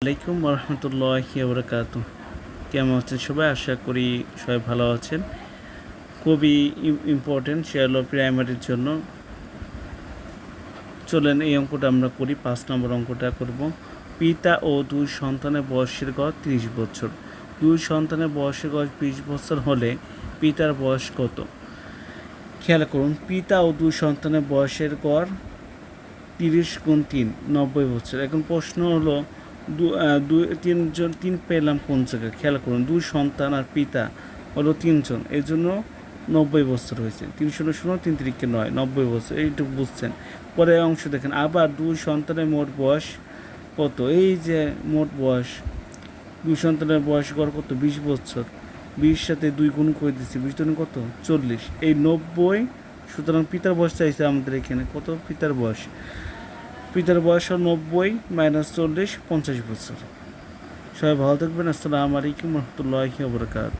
আলাইকুম রহমতুল্লাহি ওবরাকাতু। কেমন আছেন সবাই? আশা করি সবাই ভালো আছেন। খুবই ইম্পর্টেন্ট শেয়ার প্রাইমারির জন্য। চলেন এই অঙ্কটা আমরা করি। 5 নম্বর অঙ্কটা করব। পিতা ও দুই সন্তানের বয়সের গড় 30 বছর। দুই সন্তানের বয়সের গড় 20 বছর হলে পিতার বয়স কত? খেয়াল করুন, পিতা ও দুই সন্তানের বয়সের গড় 30 গুণ 3 90 বছর। এখন প্রশ্ন হলো তিন পেলাম কোন জায়গায়? খেয়াল করুন, দুই সন্তান আর পিতা হলো তিনজন, এই জন্য 90 বছর হয়েছে। 3 3 9 90 বছর, এইটুকু বুঝছেন। পরে অংশ দেখেন, আবার দুই সন্তানের মোট বয়স কত? এই যে মোট বয়স, দুই সন্তানের বয়স গড় কত? 20 বছর। 20 সাথে 2 গুণ করে দিচ্ছি, 20 দুগুণ কত? 40। এই 90, সুতরাং পিতার বয়স চাইছে আমাদের এখানে। কত পিতার বয়স? পিতার বয়স 90 মাইনাস 40, 50 বছর। সবাই ভালো থাকবেন। আসসালামু আলাইকুম রহমতুল্লাহি ওয়া বারাকাতুহু।